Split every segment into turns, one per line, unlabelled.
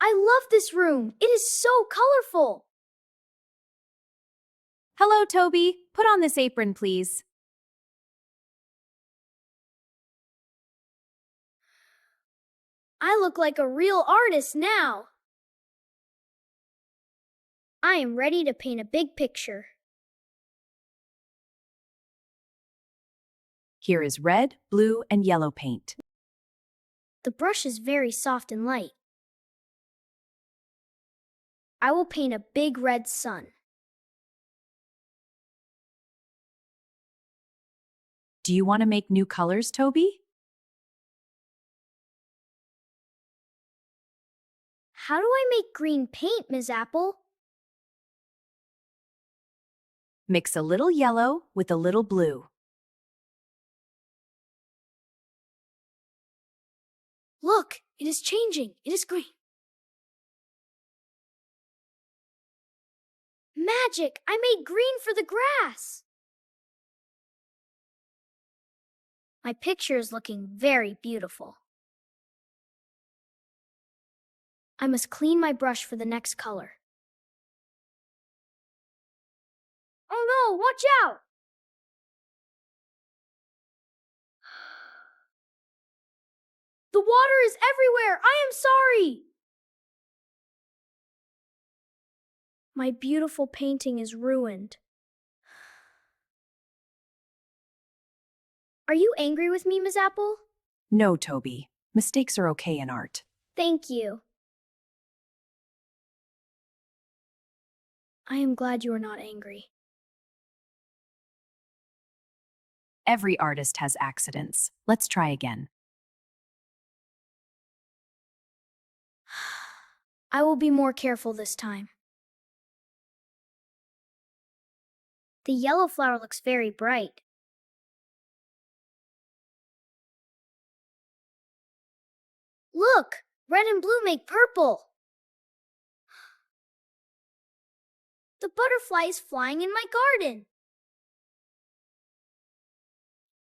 I love this room. It is so colorful.
Hello, Toby. Put on this apron, please.
I look like a real artist now. I am ready to paint a big picture.
Here is red, blue, and yellow paint.
The brush is very soft and light. I will paint a big red sun.
Do you want to make new colors, Toby?
How do I make green paint, Ms. Apple?
Mix a little yellow with a little blue.
Look, it is changing. It is green. Magic! I made green for the grass. My picture is looking very beautiful. I must clean my brush for the next color. Oh no, watch out! The water is everywhere! I am sorry! My beautiful painting is ruined. Are you angry with me, Ms. Apple?
No, Toby. Mistakes are okay in art.
Thank you. I am glad you are not angry.
Every artist has accidents. Let's try again.
I will be more careful this time. The yellow flower looks very bright. Look! Red and blue make purple. The butterfly is flying in my garden.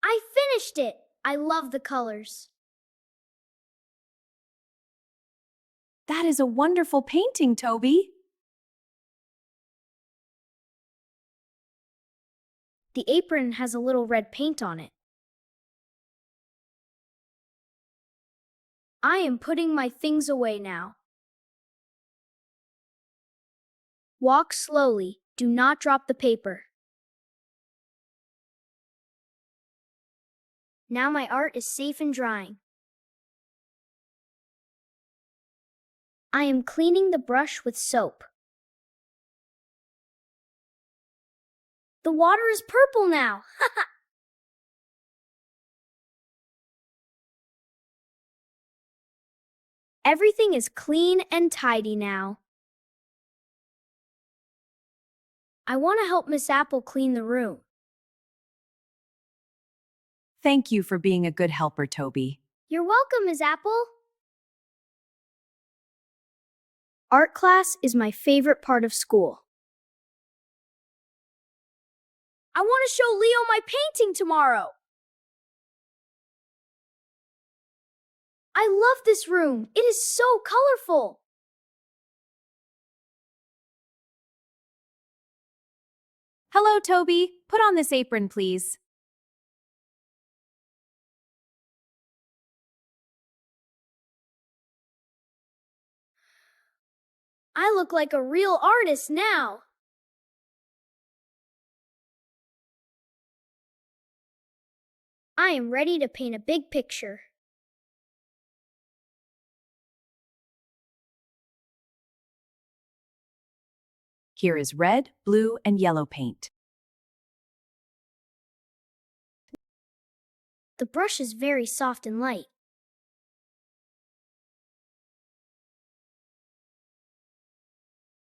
I finished it! I love the colors.
That is a wonderful painting, Toby.
The apron has a little red paint on it. I am putting my things away now. Walk slowly. Do not drop the paper. Now my art is safe and drying. I am cleaning the brush with soap. The water is purple now. Everything is clean and tidy now. I want to help Miss Apple clean the room.
Thank you for being a good helper, Toby.
You're welcome, Miss Apple. Art class is my favorite part of school. I want to show Leo my painting tomorrow. I love this room. It is so colorful.
Hello, Toby. Put on this apron, please.
I look like a real artist now. I am ready to paint a big picture.
Here is red, blue, and yellow paint.
The brush is very soft and light.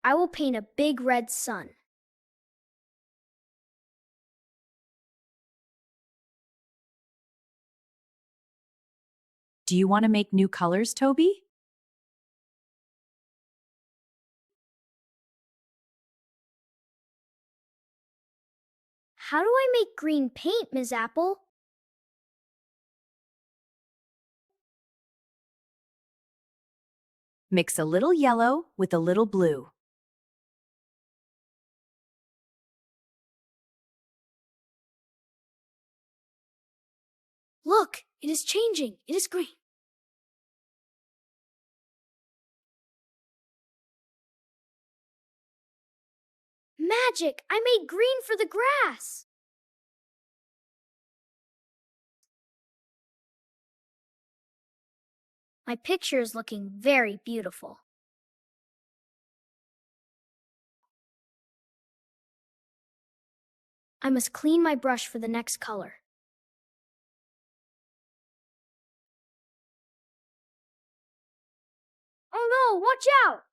I will paint a big red sun.
Do you want to make new colors, Toby?
How do I make green paint, Ms. Apple?
Mix a little yellow with a little blue.
Look, it is changing. It is green. Magic! I made green for the grass. My picture is looking very beautiful. I must clean my brush for the next color. Oh no, watch out!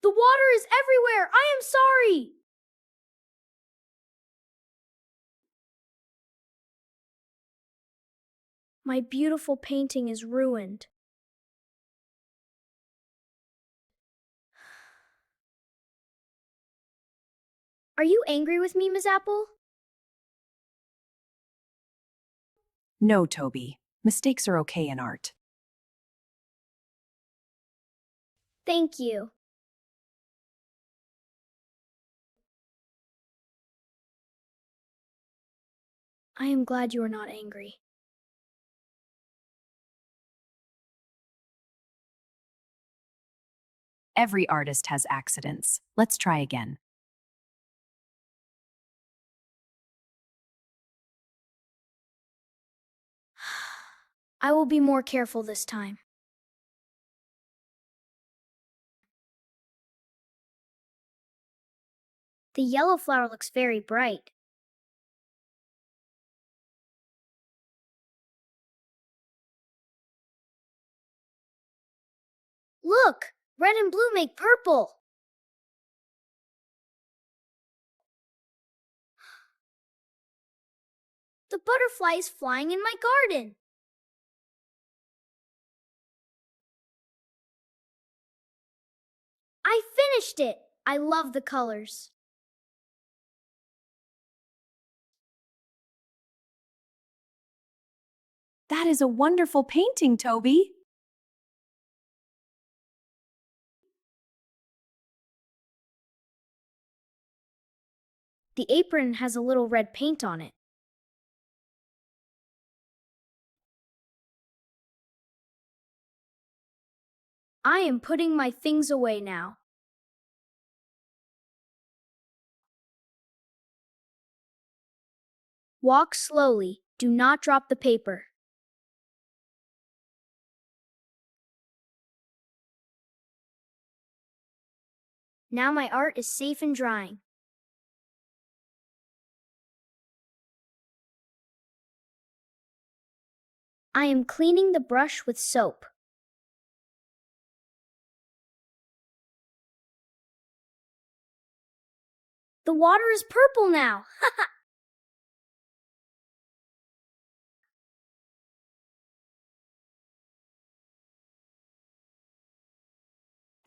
The water is everywhere! I am sorry! My beautiful painting is ruined. Are you angry with me, Miss Apple?
No, Toby. Mistakes are okay in art.
Thank you. I am glad you are not angry.
Every artist has accidents. Let's try again.
I will be more careful this time. The yellow flower looks very bright. Look! Red and blue make purple. The butterfly is flying in my garden. I finished it. I love the colors.
That is a wonderful painting, Toby.
The apron has a little red paint on it. I am putting my things away now. Walk slowly. Do not drop the paper. Now my art is safe and drying. I am cleaning the brush with soap. The water is purple now.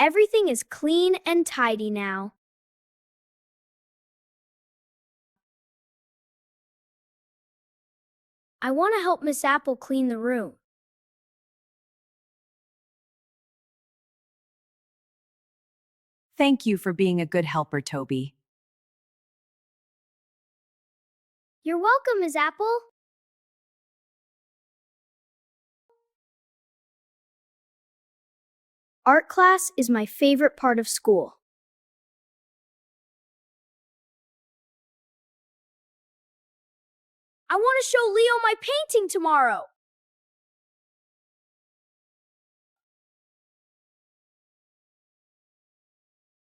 Everything is clean and tidy now. I want to help Miss Apple clean the room.
Thank you for being a good helper, Toby.
You're welcome, Miss Apple. Art class is my favorite part of school. I want to show Leo my painting tomorrow.